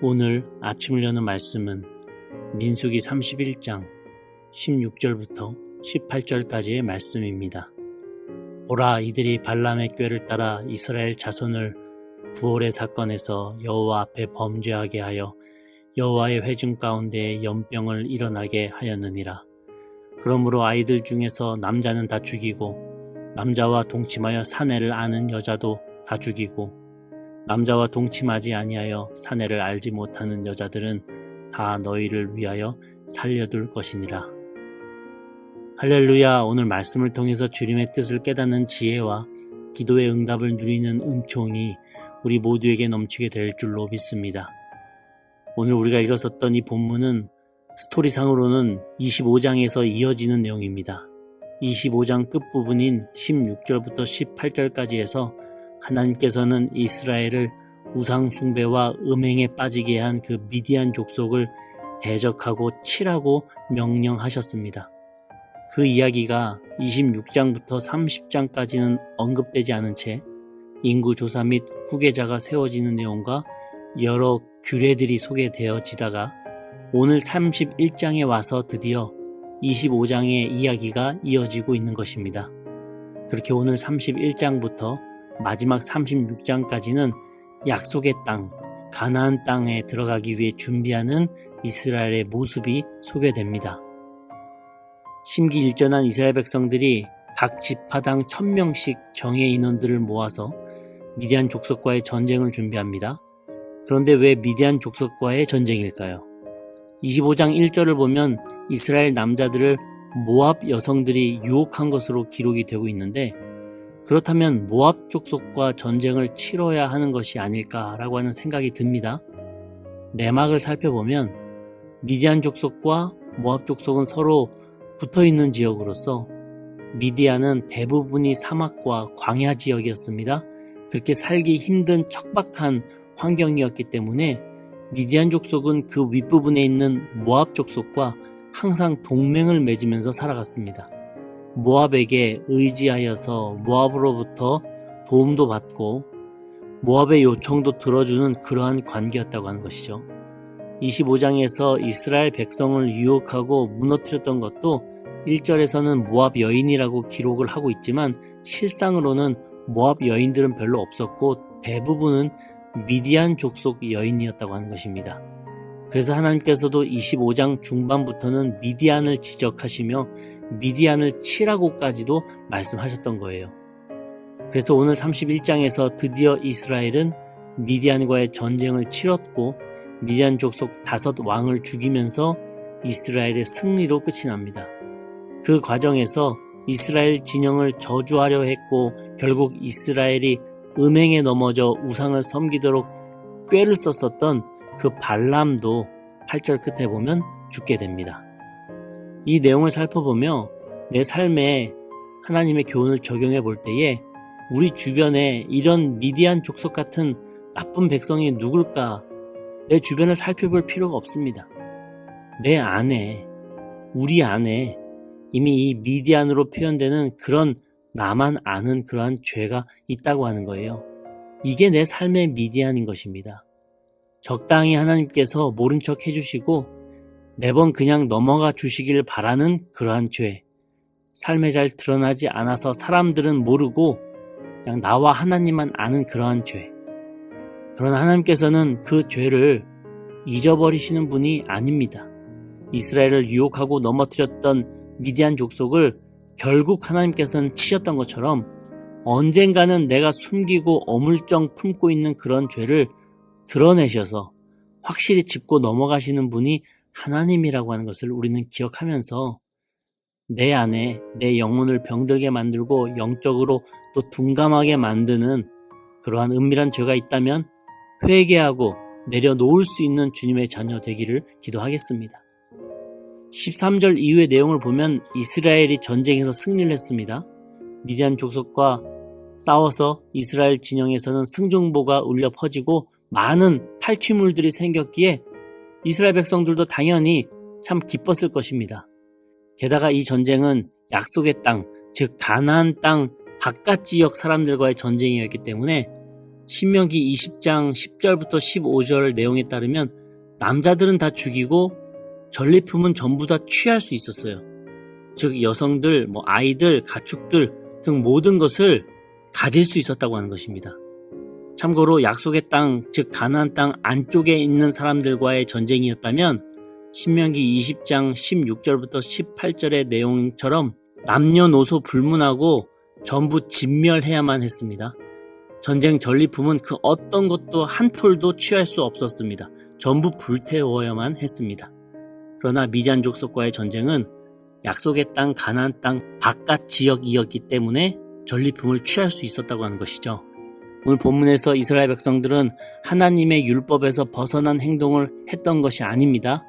오늘 아침을 여는 말씀은 민수기 31장 16절부터 18절까지의 말씀입니다. 보라, 이들이 발람의 꾀를 따라 이스라엘 자손을 부올의 사건에서 여호와 앞에 범죄하게 하여 여호와의 회중 가운데 연병을 일어나게 하였느니라. 그러므로 아이들 중에서 남자는 다 죽이고 남자와 동침하여 사내를 아는 여자도 다 죽이고 남자와 동침하지 아니하여 사내를 알지 못하는 여자들은 다 너희를 위하여 살려둘 것이니라. 할렐루야. 오늘 말씀을 통해서 주님의 뜻을 깨닫는 지혜와 기도의 응답을 누리는 은총이 우리 모두에게 넘치게 될 줄로 믿습니다. 오늘 우리가 읽었었던 이 본문은 스토리상으로는 25장에서 이어지는 내용입니다. 25장 끝부분인 16절부터 18절까지 해서 하나님께서는 이스라엘을 우상숭배와 음행에 빠지게 한 그 미디안 족속을 대적하고 치라고 명령하셨습니다. 그 이야기가 26장부터 30장까지는 언급되지 않은 채 인구 조사 및 후계자가 세워지는 내용과 여러 규례들이 소개되어지다가 오늘 31장에 와서 드디어 25장의 이야기가 이어지고 있는 것입니다. 그렇게 오늘 31장부터 마지막 36장까지는 약속의 땅, 가나안 땅에 들어가기 위해 준비하는 이스라엘의 모습이 소개됩니다. 심기일전한 이스라엘 백성들이 각 지파당 1000명씩 정예 인원들을 모아서 미디안 족속과의 전쟁을 준비합니다. 그런데 왜 미디안 족속과의 전쟁일까요? 25장 1절을 보면 이스라엘 남자들을 모압 여성들이 유혹한 것으로 기록이 되고 있는데, 그렇다면 모압 족속과 전쟁을 치러야 하는 것이 아닐까라고 하는 생각이 듭니다. 내막을 살펴보면 미디안 족속과 모압 족속은 서로 붙어있는 지역으로서 미디안은 대부분이 사막과 광야 지역이었습니다. 그렇게 살기 힘든 척박한 환경이었기 때문에 미디안 족속은 그 윗부분에 있는 모압 족속과 항상 동맹을 맺으면서 살아갔습니다. 모압에게 의지하여서 모압으로부터 도움도 받고 모압의 요청도 들어주는 그러한 관계였다고 하는 것이죠. 25장에서 이스라엘 백성을 유혹하고 무너뜨렸던 것도 1절에서는 모압 여인이라고 기록을 하고 있지만 실상으로는 모압 여인들은 별로 없었고 대부분은 미디안 족속 여인이었다고 하는 것입니다. 그래서 하나님께서도 25장 중반부터는 미디안을 지적하시며 미디안을 치라고까지도 말씀하셨던 거예요. 그래서 오늘 31장에서 드디어 이스라엘은 미디안과의 전쟁을 치렀고 미디안 족속 5 왕을 죽이면서 이스라엘의 승리로 끝이 납니다. 그 과정에서 이스라엘 진영을 저주하려 했고 결국 이스라엘이 음행에 넘어져 우상을 섬기도록 꾀를 썼었던 그 발람도 8절 끝에 보면 죽게 됩니다. 이 내용을 살펴보며 내 삶에 하나님의 교훈을 적용해 볼 때에 우리 주변에 이런 미디안 족속 같은 나쁜 백성이 누굴까? 내 주변을 살펴볼 필요가 없습니다. 내 안에, 우리 안에 이미 이 미디안으로 표현되는 그런 나만 아는 그러한 죄가 있다고 하는 거예요. 이게 내 삶의 미디안인 것입니다. 적당히 하나님께서 모른 척 해주시고 매번 그냥 넘어가 주시길 바라는 그러한 죄, 삶에 잘 드러나지 않아서 사람들은 모르고 그냥 나와 하나님만 아는 그러한 죄. 그러나 하나님께서는 그 죄를 잊어버리시는 분이 아닙니다. 이스라엘을 유혹하고 넘어뜨렸던 미디안 족속을 결국 하나님께서는 치셨던 것처럼 언젠가는 내가 숨기고 어물쩡 품고 있는 그런 죄를 드러내셔서 확실히 짚고 넘어가시는 분이 하나님이라고 하는 것을 우리는 기억하면서 내 안에 내 영혼을 병들게 만들고 영적으로 또 둔감하게 만드는 그러한 은밀한 죄가 있다면 회개하고 내려놓을 수 있는 주님의 자녀 되기를 기도하겠습니다. 13절 이후의 내용을 보면 이스라엘이 전쟁에서 승리를 했습니다. 미디안 족속과 싸워서 이스라엘 진영에서는 승종보가 울려 퍼지고 많은 탈취물들이 생겼기에 이스라엘 백성들도 당연히 참 기뻤을 것입니다. 게다가 이 전쟁은 약속의 땅, 즉 가나안 땅 바깥 지역 사람들과의 전쟁이었기 때문에 신명기 20장 10절부터 15절 내용에 따르면 남자들은 다 죽이고 전리품은 전부 다 취할 수 있었어요. 즉 여성들, 아이들, 가축들 등 모든 것을 가질 수 있었다고 하는 것입니다. 참고로 약속의 땅, 즉 가나안 땅 안쪽에 있는 사람들과의 전쟁이었다면 신명기 20장 16절부터 18절의 내용처럼 남녀노소 불문하고 전부 진멸해야만 했습니다. 전쟁 전리품은 그 어떤 것도 한 톨도 취할 수 없었습니다. 전부 불태워야만 했습니다. 그러나 미디안 족속과의 전쟁은 약속의 땅 가나안 땅 바깥 지역이었기 때문에 전리품을 취할 수 있었다고 하는 것이죠. 오늘 본문에서 이스라엘 백성들은 하나님의 율법에서 벗어난 행동을 했던 것이 아닙니다.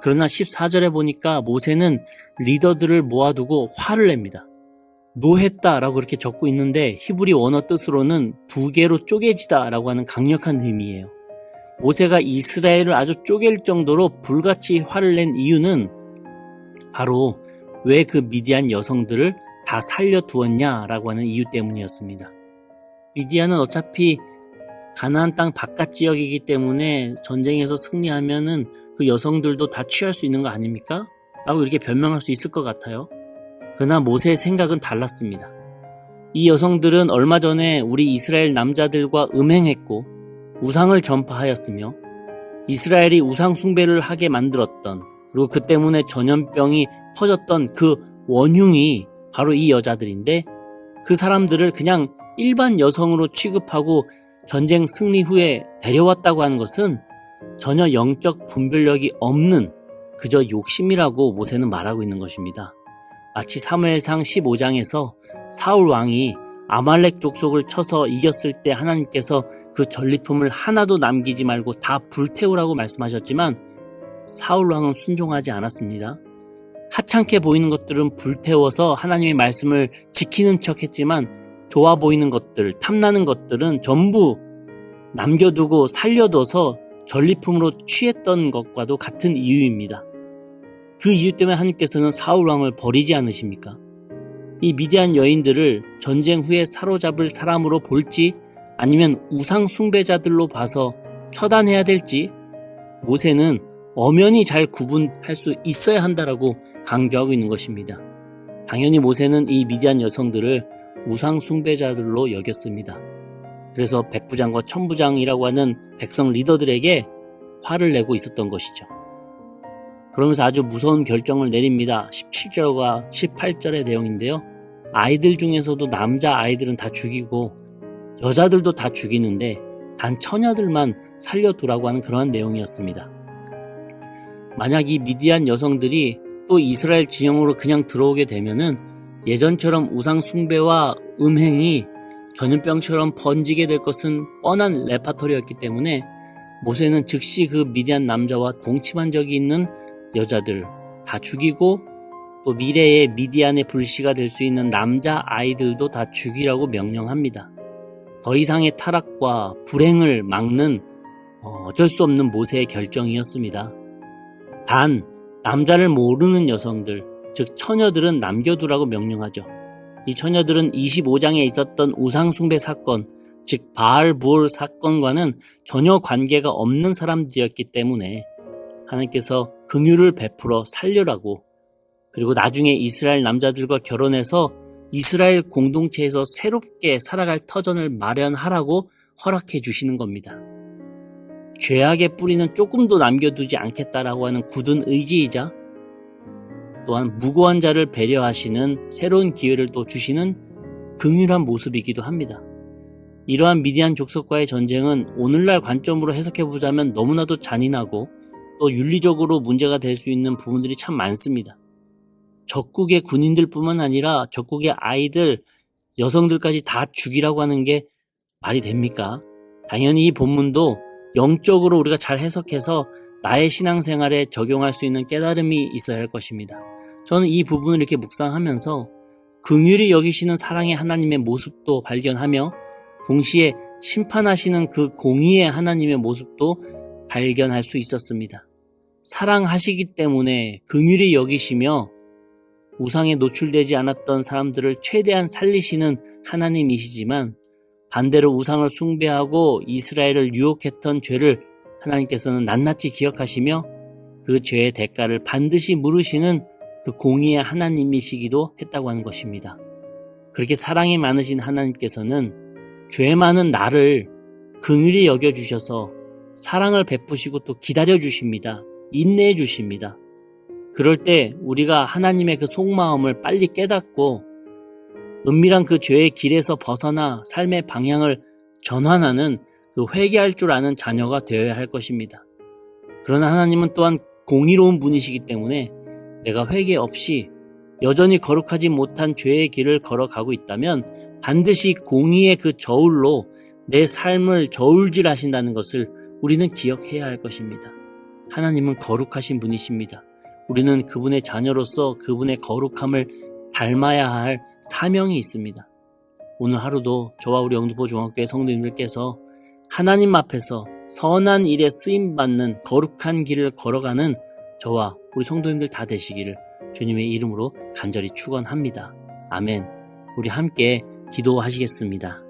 그러나 14절에 보니까 모세는 리더들을 모아두고 화를 냅니다. 노했다라고 이렇게 적고 있는데 히브리 원어 뜻으로는 두 개로 쪼개지다라고 하는 강력한 의미예요. 모세가 이스라엘을 아주 쪼갤 정도로 불같이 화를 낸 이유는 바로 왜 그 미디안 여성들을 다 살려두었냐라고 하는 이유 때문이었습니다. 미디안은 어차피 가나안 땅 바깥 지역이기 때문에 전쟁에서 승리하면은 그 여성들도 다 취할 수 있는 거 아닙니까? 라고 이렇게 변명할 수 있을 것 같아요. 그러나 모세의 생각은 달랐습니다. 이 여성들은 얼마 전에 우리 이스라엘 남자들과 음행했고 우상을 전파하였으며 이스라엘이 우상 숭배를 하게 만들었던, 그리고 그 때문에 전염병이 퍼졌던 그 원흉이 바로 이 여자들인데, 그 사람들을 그냥 일반 여성으로 취급하고 전쟁 승리 후에 데려왔다고 하는 것은 전혀 영적 분별력이 없는 그저 욕심이라고 모세는 말하고 있는 것입니다. 마치 사무엘상 15장에서 사울 왕이 아말렉 족속을 쳐서 이겼을 때 하나님께서 그 전리품을 하나도 남기지 말고 다 불태우라고 말씀하셨지만 사울 왕은 순종하지 않았습니다. 하찮게 보이는 것들은 불태워서 하나님의 말씀을 지키는 척 했지만 좋아 보이는 것들, 탐나는 것들은 전부 남겨두고 살려둬서 전리품으로 취했던 것과도 같은 이유입니다. 그 이유 때문에 하나님께서는 사울 왕을 버리지 않으십니까? 이 미디안 여인들을 전쟁 후에 사로잡을 사람으로 볼지 아니면 우상 숭배자들로 봐서 처단해야 될지 모세는 엄연히 잘 구분할 수 있어야 한다라고 강조하고 있는 것입니다. 당연히 모세는 이 미디안 여성들을 우상 숭배자들로 여겼습니다. 그래서 백부장과 천부장이라고 하는 백성 리더들에게 화를 내고 있었던 것이죠. 그러면서 아주 무서운 결정을 내립니다. 17절과 18절의 내용인데요. 아이들 중에서도 남자 아이들은 다 죽이고 여자들도 다 죽이는데 단 처녀들만 살려두라고 하는 그러한 내용이었습니다. 만약 이 미디안 여성들이 또 이스라엘 진영으로 그냥 들어오게 되면은 예전처럼 우상 숭배와 음행이 전염병처럼 번지게 될 것은 뻔한 레파토리였기 때문에 모세는 즉시 그 미디안 남자와 동침한 적이 있는 여자들 다 죽이고 또 미래의 미디안의 불씨가 될 수 있는 남자 아이들도 다 죽이라고 명령합니다. 더 이상의 타락과 불행을 막는 어쩔 수 없는 모세의 결정이었습니다. 단 남자를 모르는 여성들, 즉 처녀들은 남겨두라고 명령하죠. 이 처녀들은 25장에 있었던 우상숭배 사건, 즉 바알부올 사건과는 전혀 관계가 없는 사람들이었기 때문에 하나님께서 긍휼을 베풀어 살려라고, 그리고 나중에 이스라엘 남자들과 결혼해서 이스라엘 공동체에서 새롭게 살아갈 터전을 마련하라고 허락해 주시는 겁니다. 죄악의 뿌리는 조금도 남겨두지 않겠다라고 하는 굳은 의지이자 또한 무고한 자를 배려하시는 새로운 기회를 또 주시는 긍휼한 모습이기도 합니다. 이러한 미디안 족속과의 전쟁은 오늘날 관점으로 해석해보자면 너무나도 잔인하고 또 윤리적으로 문제가 될 수 있는 부분들이 참 많습니다. 적국의 군인들뿐만 아니라 적국의 아이들, 여성들까지 다 죽이라고 하는 게 말이 됩니까? 당연히 이 본문도 영적으로 우리가 잘 해석해서 나의 신앙생활에 적용할 수 있는 깨달음이 있어야 할 것입니다. 저는 이 부분을 이렇게 묵상하면서 긍휼히 여기시는 사랑의 하나님의 모습도 발견하며 동시에 심판하시는 그 공의의 하나님의 모습도 발견할 수 있었습니다. 사랑하시기 때문에 긍휼히 여기시며 우상에 노출되지 않았던 사람들을 최대한 살리시는 하나님이시지만 반대로 우상을 숭배하고 이스라엘을 유혹했던 죄를 하나님께서는 낱낱이 기억하시며 그 죄의 대가를 반드시 물으시는 그 공의의 하나님이시기도 했다고 하는 것입니다. 그렇게 사랑이 많으신 하나님께서는 죄 많은 나를 긍휼히 여겨주셔서 사랑을 베푸시고 또 기다려주십니다. 인내해주십니다. 그럴 때 우리가 하나님의 그 속마음을 빨리 깨닫고 은밀한 그 죄의 길에서 벗어나 삶의 방향을 전환하는 그 회개할 줄 아는 자녀가 되어야 할 것입니다. 그러나 하나님은 또한 공의로운 분이시기 때문에 내가 회개 없이 여전히 거룩하지 못한 죄의 길을 걸어가고 있다면 반드시 공의의 그 저울로 내 삶을 저울질하신다는 것을 우리는 기억해야 할 것입니다. 하나님은 거룩하신 분이십니다. 우리는 그분의 자녀로서 그분의 거룩함을 닮아야 할 사명이 있습니다. 오늘 하루도 저와 우리 영등포 중학교의 성도님들께서 하나님 앞에서 선한 일에 쓰임받는 거룩한 길을 걸어가는 저와 우리 성도님들 다 되시기를 주님의 이름으로 간절히 축원합니다. 아멘. 우리 함께 기도하시겠습니다.